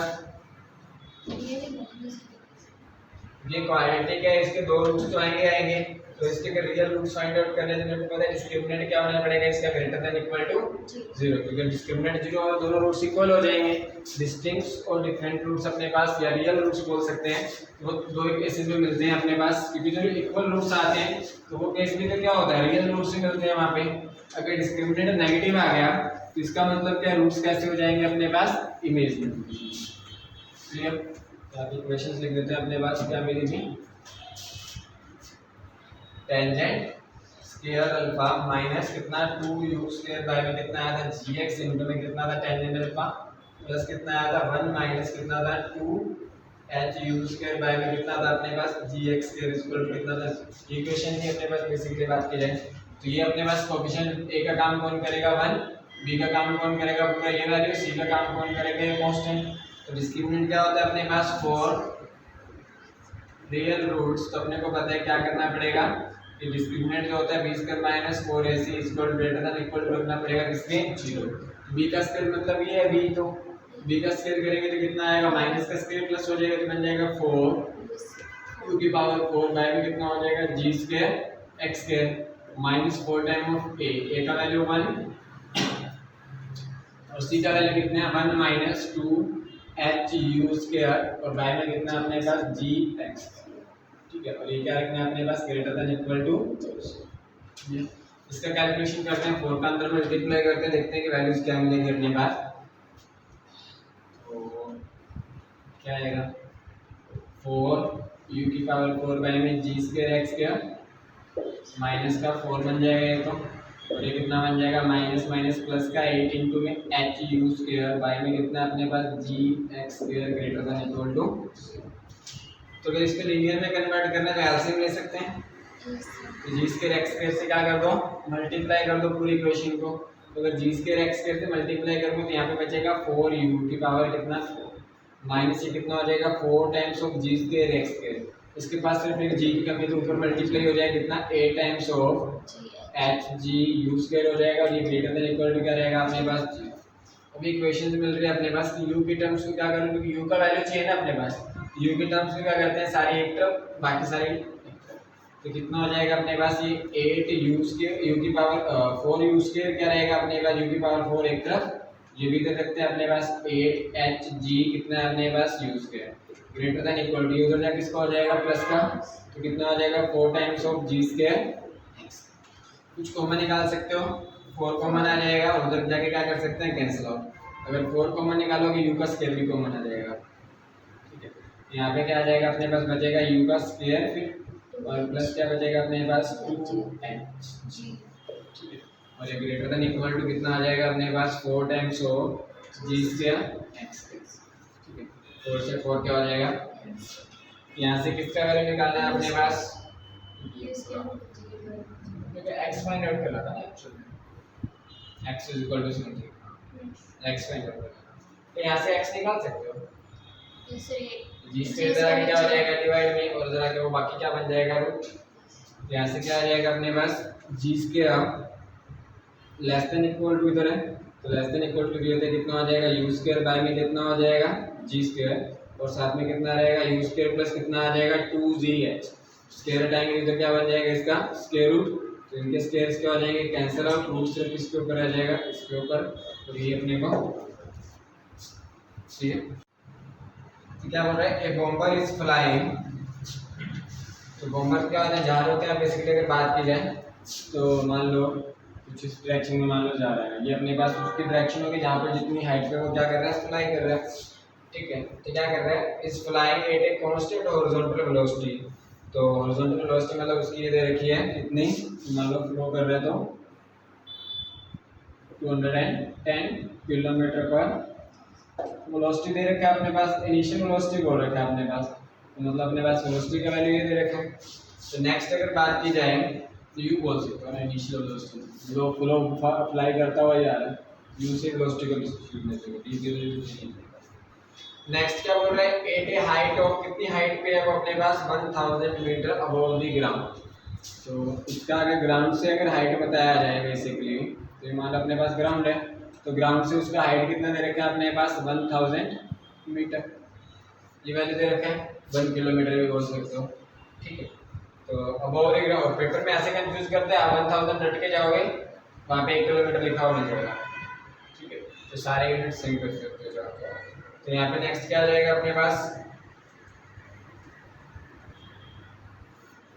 S1: ये क्वाड्रेटिक है, इसके दो रूट्स तो आएंगे। तो इसके अगर रियल रूट्स फाइंड आउट करने से मेरे को पता है डिस्क्रिमिनेंट क्या होना पड़ेगा इसका, ग्रेटर देन इक्वल टू 0, क्योंकि डिस्क्रिमिनेंट 0 और दोनों रूट्स इक्वल हो जाएंगे। डिस्टिंक्ट और डिफरेंट रूट्स अपने पास या रियल रूट्स बोल सकते हैं, वो दो केसेस में मिलते हैं अपने पास, क्योंकि जो इक्वल रूट्स आते हैं तो वो केस में तो क्या होता है, रियल रूट्स ही मिलते हैं वहाँ पे। अगर डिस्क्रिमिनेंट नेगेटिव आ गया तो इसका मतलब क्या, रूट्स कैसे हो जाएंगे अपने पास, इमेजिनरी। क्लियर? आप इक्वेशंस लिख देते हैं अपने पास, क्या मिली थी, टेंजेंट स्क्वायर अल्फा माइनस कितना 2u स्क्वायर बाय में कितना आया था gx इनटू में कितना था टेंजेंट अल्फा प्लस कितना आया था 1 माइनस कितना था 2h u स्क्वायर बाय में कितना था अपने पास gx स्क्वायर इक्वल टू कितना था। इक्वेशन की अपने पास बेसिकली बात की जाए तो ये अपने पास कोएफिशिएंट a का काम कौन करेगा 1, b का काम कौन करेगा पूरा ये वैल्यू, c का काम कौन करेगा ये कांस्टेंट। तो डिस्क्रिमिनेंट क्या होता है अपने पास 4 रियल रूट्स, तो अपने को पता है क्या करना पड़ेगा कि डिस्क्रिमिनेंट जो होता है b square minus 4ac equal greater than equal to रखना पड़ेगा किसके 0। b का स्क्वायर मतलब ये है b, तो b का स्क्वायर करेंगे तो कितना आएगा, माइनस का स्क्वायर प्लस हो जाएगा तो बन जाएगा 4 u की पावर 4 बाय में कितना हो जाएगा g square x square minus 4 time of a का वैल्यू 1 और c का वैल्यू कितना है 1 माइनस 2h u स्क्वायर और बाय में कितना अपने पास gx, ठीक है। और ये क्या रखना है अपने पास, ग्रेटर देन इक्वल टू। इसका कैलकुलेशन करते हैं, 4 का अंदर मल्टीप्लाई करते हैं, देखते हैं कि वैल्यूज क्या मिलेंगी अपने पास। तो क्या आएगा 4 u की पावर 4 बाय में g square x square minus का 4 बन जाएगा ये तो, और ये कितना बन जाएगा माइनस माइनस प्लस का 8 इंटू में h u स्क्वायर बाय में कितना अपने पास g x square greater than equal to. तो अगर इसको लीनियर में कन्वर्ट करना है तो एलसीएम ले सकते हैं, तो जी स्क्वायर एक्स स्क्वायर से क्या कर दो मल्टीप्लाई कर दो पूरी इक्वेशन को। तो अगर जी स्क्वायर एक्स स्क्वायर से मल्टीप्लाई करोगे तो यहाँ पे बचेगा 4u की पावर कितना माइनस ये कितना हो जाएगा 4 times of G square X square, इसके पास सिर्फ एक जी की कमी तो ऊपर मल्टीप्लाई हो जाएगा कितना 8 times of H G you square हो जाएगा और ये ग्रेटर देन इक्वल टू क्या रहेगा अपने पास जी। अभी इक्वेशन मिल रही है अपने पास कि u की टर्म्स को क्या करूँ, क्योंकि u का वैल्यू चाहिए ना अपने पास, u की टर्म्स को क्या करते हैं सारी एक तरफ बाकी सारी एक तरफ। तो कितना हो जाएगा अपने पास ये 8u स्क्वायर u की पावर 4u स्क्वायर क्या रहेगा अपने पास u की पावर 4 एक तरफ, ये भी दे सकते हैं अपने पास 8hg कितना है अपने पास u square greater than equal to, उधर जाके किसका हो जाएगा प्लस का, तो कितना हो जाएगा 4 times of g square x। कुछ कॉमन निकाल सकते हो, 4 कॉमन आ जाएगा, उधर जाके क्या कर सकते हैं कैंसिल आउट। अगर 4 कॉमन निकालोगे u का स्क्वायर भी कॉमन आ जाएगा, ठीक है। यहाँ पे क्या आ जाएगा अपने पास बचेगा u का स्क्वायर फिर और प्लस क्या बचेगा अपने पास 2h, ठीक है। और ये ग्रेटर देन इक्वल टू कितना आ जाएगा अपने पास 4 times of g square x, ठीक है। 4 से 4 क्या हो जाएगा, यहाँ से किसका वैल्यू निकालना है अपने पास, क्योंकि x फाइंड आउट करना था ना एक्चुअली में, x is equal to something x find out करना, तो यहाँ से x निकाल सकते हो, जी स्क्वायर इधर आके क्या हो जाएगा डिवाइड में और इधर आके वो बाकी क्या बन जाएगा रूट। तो यहाँ से क्या आ जाएगा अपने पास g square less than equal to इधर है, तो लेस देन इक्वल टू दिया कितना हो जाएगा u स्क्वायर बाय में कितना हो जाएगा g स्क्वायर और साथ में कितना रहेगा u स्क्वायर प्लस कितना आ जाएगा 2gh, स्क्वायर हटाएंगे इधर क्या बन जाएगा इसका स्क्वायर रूट, तो इनके स्क्वायर्स क्या हो जाएंगे कैंसिल आउट, रूट सिर्फ इसके ऊपर आ जाएगा इसके ऊपर, तो ये अपने को ठीक है। तो क्या बोल रहा है ए बॉम्बर इज फ्लाइंग, तो बॉम्बर क्या होता है जहाज होते हैं बेसिकली अगर बात की जाए तो मान लो कुछ इस डायरेक्शन में मान लो जा रहा है, ये अपने पास उसकी डायरेक्शन होगी जहाँ पर जितनी हाइट पे वो क्या कर रहा है फ्लाई कर रहा है, ठीक है। तो क्या कर रहा है is flying eight a constant horizontal velocity, तो हॉरिजॉन्टल वेलोसिटी मतलब उसकी ये दे रखी है कितनी, मान लो फ्लो कर रहा है तो 210 किलोमीटर पर वेलोसिटी दे रखा है अपने पास, इनिशियल वेलोसिटी बोल रखा है अपने पास, तो मतलब अपने पास वेलोसिटी का वैल्यू ये दे रखा है। तो नेक्स्ट अगर बात की जाए तो यू बोल सकते हो ना इनिशियल वेलोसिटी, जो फ्लो अप्लाई करता हुआ जा रहा है यू से वेलोसिटी को डिस्ट्रीब्यूट करते हैं। नेक्स्ट क्या बोल रहा है एट ए हाइट ऑफ, कितनी हाइट पे है वो अपने पास 1000 मीटर अबव द ग्राउंड, तो इसका अगर ग्राउंड से अगर हाइट बताया जाए बेसिकली तो ये मान लो अपने पास ग्राउंड है, तो ग्राउंड से उसका हाइट कितना दे रखा है अपने पास 1000 मीटर, ये वैल्यू दे रखा है, 1 किलोमीटर भी बोल सकते हो, ठीक है। तो अब और पेपर में ऐसे कंफ्यूज करते हैं, आप 1000 रट के जाओगे, वहाँ पे 1 किलोमीटर लिखा हुआ मिल जाएगा, ठीक है। तो सारे यूनिट सेम कर सकते हो जाके। तो यहाँ पे नेक्स्ट क्या आ जाएगा अपने पास,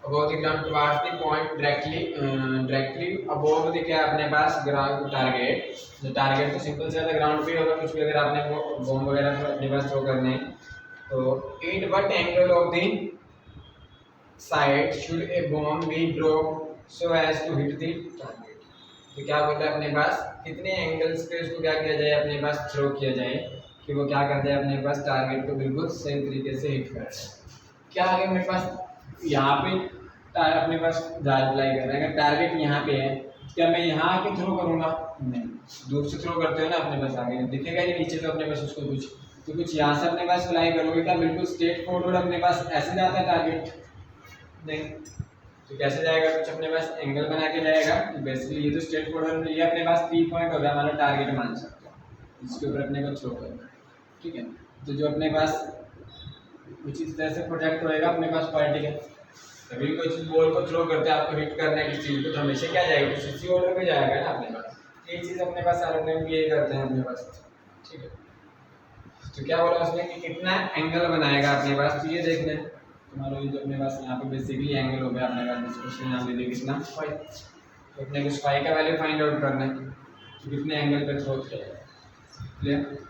S1: above the ground towards the point directly above the क्या अपने पास ग्राउंड टारगेट, जो टारगेट तो सिंपल से ग्राउंड पे होगा, कुछ भी अगर आपने बॉम्ब वगैरह तो अपने पास थ्रो करने हैं, तो at what angle of the side should a bomb be drop so as to hit the target. तो क्या बोल रहा है अपने पास, कितने एंगल्स पे उसको क्या किया जाए अपने पास थ्रो किया जाए कि वो क्या कर जाए अपने पास टारगेट को बिल्कुल सही तरीके से हिट कर जाए। क्या आ गया मेरे पास, यहाँ पे अपने पास जहाज फ्लाई कर रहे हैं, अगर टारगेट यहाँ पे है, क्या मैं यहाँ आके थ्रो करूँगा? नहीं, दूर से थ्रो करते हो ना अपने पास आगे दिखेगा ही नीचे, तो अपने पास उसको कुछ तो कुछ यहाँ से अपने पास फ्लाई करोगे, क्या बिल्कुल स्ट्रेट फॉरवर्ड अपने पास ऐसे जाता है टारगेट? नहीं, तो कैसे जाएगा, कुछ अपने पास एंगल बना के जाएगा। बेसिकली ये तो स्ट्रेट फॉरवर्ड, ये अपने पास 3 पॉइंट हो गया हमारा टारगेट मान सकते हो, इसके ऊपर अपने को थ्रो करना, ठीक है। तो जो अपने पास कुछ इस तरह से प्रोजेक्ट होएगा अपने पास पार्टिकल, कभी कोई चीज बॉल को थ्रो करते हैं आपको हिट करने की चीज को, तो हमेशा क्या जाएगा, कुछ इसी ऑर्डर में जाएगा ना अपने पास। ये चीज अपने पास सारे में ये करते हैं अपने पास, ठीक है। तो क्या बोला उसने कि कितना एंगल बनाएगा अपने पास, तो ये देखना है तुम्हारा, ये जो अपने पास यहाँ पे बेसिकली एंगल हो गया अपने पास, क्वेश्चन यहाँ पे कितना 5, तो अपने को फाई का वैल्यू फाइंड आउट करना है कि कितने एंगल पे थ्रो किया, क्लियर।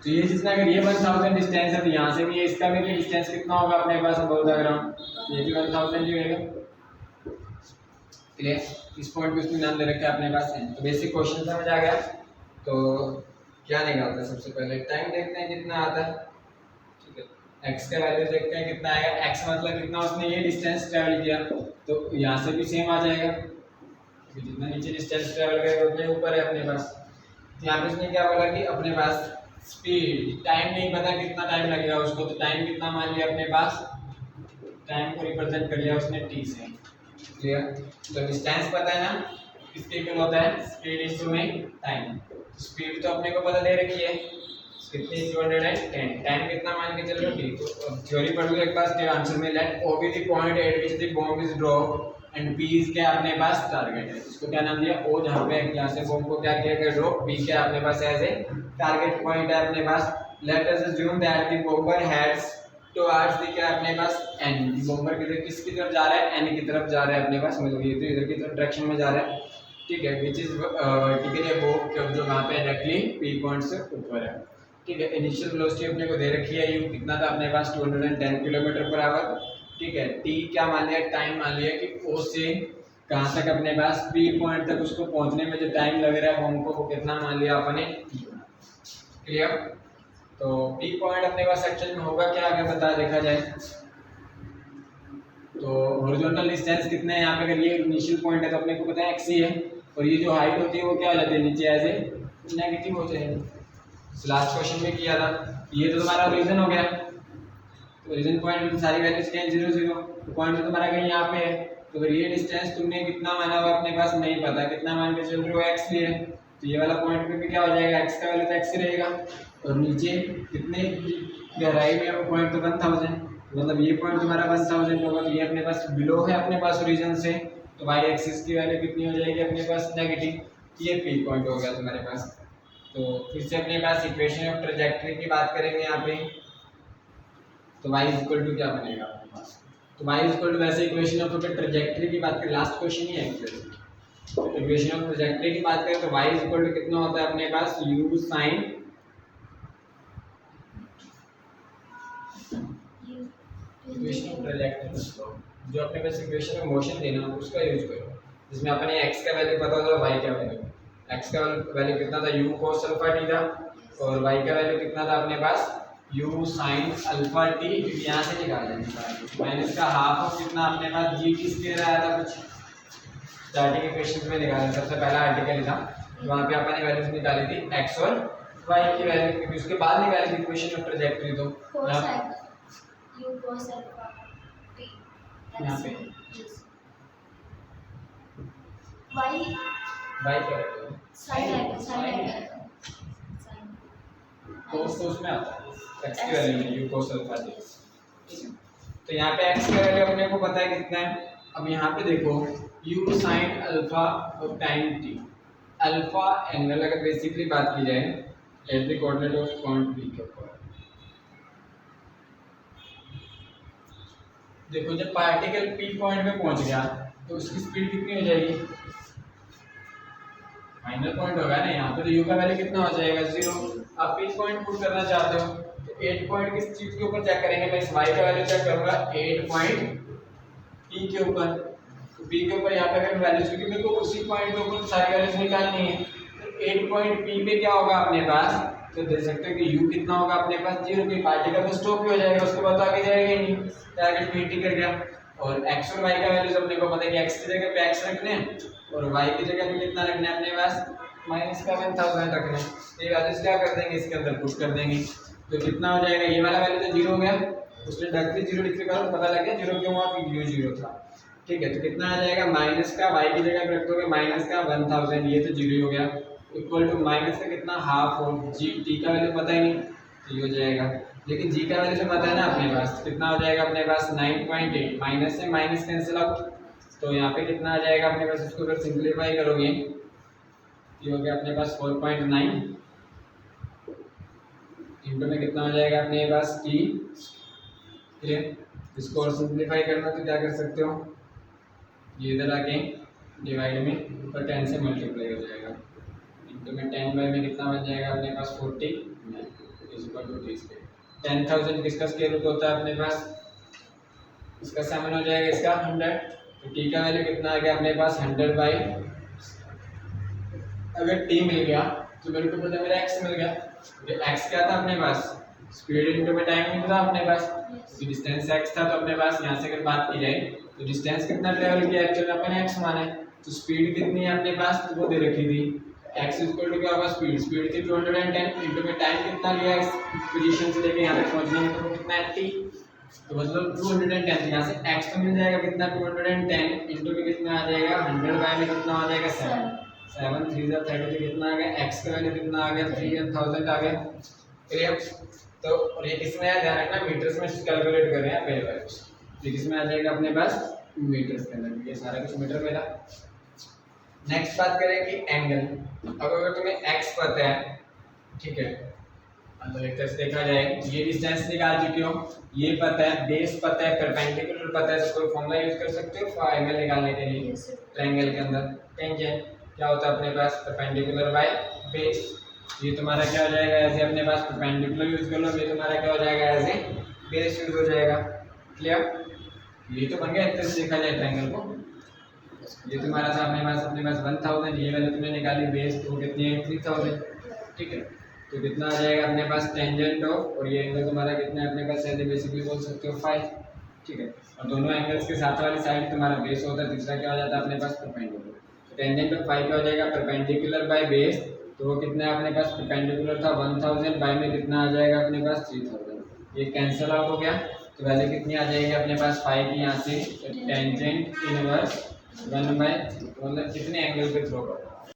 S1: तो ये जितना अगर ये 1000 डिस्टेंस है, तो यहाँ से भी ये इसका भी डिस्टेंस कितना होगा अपने पास अबव द ग्राउंड, ये भी 1000 ही होगा, क्लियर। इस पॉइंट पे उसने नाम दे रखा है अपने पास है। तो बेसिक क्वेश्चन समझ आ गया। तो क्या निकालते हैं, सबसे पहले टाइम देखते हैं कितना आता है, ठीक है। एक्स का वैल्यू देखते हैं कितना आएगा, एक्स मतलब कितना उसने ये डिस्टेंस ट्रेवल किया, तो यहाँ से भी सेम आ जाएगा, क्योंकि जितना नीचे डिस्टेंस ट्रेवल करेगा उतने ऊपर है अपने पास। तो यहाँ पे उसने क्या बोला कि अपने पास स्पीड, टाइम नहीं पता कितना टाइम लगेगा उसको, तो टाइम कितना मान लिया अपने पास, टाइम को रिप्रेजेंट कर लिया उसने टी से, क्लियर। तो डिस्टेंस पता है ना किसके इक्वल होता है, स्पीड इनटू में टाइम। स्पीड तो अपने को पता दे रखी है कितनी, 210, टाइम कितना मान के चल रहे हो, टी। तो थ्योरी पढ़ लो एक बार, के आंसर में let O be the point at which the bomb is drop and P is क्या अपने पास टारगेट है, इसको क्या नाम दिया, ओ, जहाँ पे यहाँ से बॉम्ब को क्या किया गया ड्रॉप, पी क्या अपने पास एज ए टारगेट पॉइंट है अपने पास। Let us assume that the bomber heads towards the क्या अपने पास एन, बॉम्बर किसकी तरफ जा रहा है, एन की तरफ जा रहा है अपने पास, मतलब ये तो इधर की तरफ डायरेक्शन में जा रहा है, ठीक है। विच इज वर्टिकली अबव, जो वहाँ पे डायरेक्टली पी पॉइंट से ऊपर है, ठीक है। इनिशियल वेलोसिटी अपने को दे रखी है, यू कितना था अपने पास 210 किलोमीटर पर आवर, ठीक है। टी क्या मान लिया, टाइम मान लिया कि ओ से कहाँ तक अपने पास पी पॉइंट तक उसको पहुंचने में जो टाइम लग रहा है हमको, वो कितना मान लिया अपने, क्लियर। तो पी पॉइंट अपने पास एक्चुअल में होगा क्या, अगर बता देखा जाए तो हॉरिजॉन्टल डिस्टेंस कितने हैं यहाँ पे, अगर ये इनिशियल पॉइंट है तो अपने को पता है एक्स ही है, और ये जो हाइट होती है वो क्या हो जाती है नीचे एज ए नेगेटिव हो जाएगी। लास्ट क्वेश्चन में किया था, ये तो तुम्हारा रीजन हो गया, तो रीजन पॉइंट में सारी वैल्यूज क्या है 0 0, तो पॉइंट तो तुम्हारा कहीं यहाँ पे है, तो अगर ये डिस्टेंस तुमने कितना माना हुआ अपने पास नहीं पता, कितना मान के चल रहे हो एक्स लिए, तो ये वाला पॉइंट पे भी क्या हो जाएगा, एक्स का वैल्यू तो एक्स ही रहेगा, और नीचे कितने गहराई में वो पॉइंट तो 1000, मतलब ये पॉइंट तुम्हारा 1000 होगा, तो ये अपने पास बिलो है अपने पास रीजन से, तो वाई एक्सिस की वैल्यू कितनी हो जाएगी अपने पास नेगेटिव, ये पी पॉइंट हो गया तुम्हारे पास। तो फिर से अपने पास इक्वेशन ऑफ ट्रैजेक्टरी की बात करेंगे यहाँ पे, तो y इक्वल टू क्या बनेगा अपने पास, तो y इक्वल टू वैसे इक्वेशन ऑफ ट्रैजेक्टरी की बात करें, लास्ट क्वेश्चन ही है एक्चुअली, इक्वेशन ऑफ ट्रैजेक्टरी की बात करें तो y इक्वल टू कितना होता है अपने पास, u sin equation of trajectory, जो अपने पास इक्वेशन ऑफ मोशन देना उसका यूज करो, जिसमें अपने x का वैल्यू पता होगा, y का वैल्यू, x का वैल्यू कितना था u cos अल्फा t था, और y का वैल्यू कितना था अपने पास u sin अल्फा t, क्योंकि यहाँ से निकालेंगे माइनस का हाफ ऑफ कितना अपने पास g t स्क्वायर आया था, कुछ स्टार्टिंग इक्वेशन में निकाला सबसे पहला आर्टिकल था, वहाँ पे अपन ने वैल्यूज निकाली थी x और y की वैल्यू, क्योंकि उसके बाद निकाली थी इक्वेशन ऑफ ट्रैजेक्टरी, तो
S2: u cos alpha t
S1: यहाँ पे
S2: y
S1: y क्या है
S2: साइन आएगा साइन
S1: कोस तो उसमें आता है x की वैल्यू में u cos अल्फा दी। ठीक है, तो यहाँ पे x का वैल्यू अपने को पता है कितना है। अब यहाँ पे देखो u sin अल्फा और tan t, अल्फा एंगल अगर बेसिकली बात की जाए at the coordinate of point p के ऊपर, देखो जब पार्टिकल p पॉइंट में पहुंच गया तो उसकी स्पीड कितनी हो जाएगी, फाइनल पॉइंट होगा ना, यहाँ पे तो u का वैल्यू कितना हो जाएगा 0। आप p पॉइंट पुट करना चाहते हो तो 8 पॉइंट किस चीज के ऊपर चेक करेंगे, मैं इस y का वैल्यू चेक करूंगा 8 पॉइंट p के ऊपर। तो p के ऊपर यहाँ पे अगर वैल्यू, क्योंकि मेरे को उसी पॉइंट के ऊपर सारी वैल्यूज निकालनी है, तो 8 पॉइंट p पे क्या होगा अपने पास, तो देख सकते हो कि u कितना होगा अपने पास 0, की पार्टिकल तो स्टॉप ही हो जाएगा, उसके बाद तो आगे जाएगा ही नहीं, टारगेट पे टिक कर गया। और x और y का वैल्यूज अपने को पता है कि x की जगह पे x रखने हैं और y की जगह पे कितना रखना है अपने पास -1000 रखना है। ये वैल्यूज क्या कर देंगे, इसके अंदर पुट कर देंगे, तो कितना हो जाएगा, ये वाला वैल्यू तो 0 हो गया, उसने डायरेक्टली 0 लिख के कहा तो पता लग गया 0 क्यों हुआ, क्योंकि u 0 था। ठीक है, तो कितना आ जाएगा, माइनस का y की जगह पे रख दोगे माइनस का 1000, ये तो 0 ही हो गया, इक्वल टू माइनस का कितना हाफ, और g t का वैल्यू पता ही नहीं, तो ये हो जाएगा, लेकिन g का वैल्यू तो पता है ना अपने पास, कितना हो जाएगा अपने पास 9.8, माइनस से माइनस कैंसिल आउट, तो यहाँ पे कितना आ जाएगा अपने पास, इसको अगर सिंपलीफाई करोगे ये हो गया अपने पास 4.9 इंटू में कितना हो जाएगा अपने पास t। क्लियर, इसको और सिंपलीफाई करना तो क्या कर सकते हो, ये इधर आके डिवाइड में और 10 से मल्टीप्लाई हो जाएगा, इंटू में 10 बाई में कितना बन जाएगा अपने पास 40 इक्वल टू 30। 10,000 किसका स्क्वायर रूट होता है अपने पास, इसका 7 हो जाएगा, इसका 100, तो t का वैल्यू कितना आ गया अपने पास 100 बाई, अगर t मिल गया तो मेरे को पता मेरा x मिल गया, तो x क्या था अपने पास, स्पीड इनटू में टाइम मिल रहा अपने पास, क्योंकि डिस्टेंस x था, तो अपने पास यहाँ से अगर बात की जाए तो डिस्टेंस कितना ट्रेवल किया, एक्चुअली अपन x माना है, तो स्पीड कितनी है अपने पास, तो वो दे रखी थी x इक्वल टू क्या होगा, स्पीड थी 210, इनटू में टाइम कितना लिया इस पोजीशन से लेके यहाँ तक पहुँचने में, तो कितना है t, तो मतलब 210, यहाँ से x तो मिल जाएगा कितना 210, इनटू में कितना आ जाएगा 100 बाय में कितना आ जाएगा 7 3 जा 30, कितना आ गया x का वैल्यू कितना आ गया 3000 आ गया। क्लियर, तो और ये किसमें है, ध्यान रखना मीटर्स में कैलकुलेट कर रहे हैं पहले बार, ये किसमें आ जाएगा अपने पास मीटर्स के अंदर, ये सारा कुछ मीटर में था। नेक्स्ट बात करें कि एंगल, अब अगर तुम्हें x पता है, ठीक है, मतलब एक तरह से देखा जाए ये डिस्टेंस निकाल चुके हो, ये पता है, बेस पता है, परपेंडिकुलर पता है, तो कोई फॉर्मूला यूज कर सकते हो एंगल निकालने के लिए। ट्रायंगल के अंदर टेंजेंट क्या होता है अपने पास, परपेंडिकुलर बाय बेस, ये तुम्हारा क्या हो जाएगा ऐसे अपने पास परपेंडिकुलर यूज कर लो, ये तुम्हारा क्या हो जाएगा ऐसे बेस यूज हो जाएगा। क्लियर, ये तो बन गया एक तरह से देखा जाए ट्रायंगल को, ये तुम्हारा था अपने पास 1000, ये वाले तुमने निकाली बेस, तो कितनी है 3000। ठीक है, तो कितना आ जाएगा अपने पास टेंजेंट ऑफ, और ये एंगल तुम्हारा कितना है अपने पास ऐसे बेसिकली बोल सकते हो 5। ठीक है, और दोनों एंगल्स के साथ वाली साइड तुम्हारा बेस होता है, तीसरा क्या हो जाता है अपने पास परपेंडिकुलर, तो टेंजेंट ऑफ 5 क्या हो जाएगा परपेंडिकुलर बाय बेस, तो वो कितना है अपने पास परपेंडिकुलर था 1000 बाय में कितना आ जाएगा अपने पास 3000, ये कैंसिल आउट हो गया, तो वैल्यू कितनी आ जाएगी अपने पास 5 की यहाँ से टेंजेंट इनवर्स 1/, मतलब कितने एंगल पे थ्रो करो,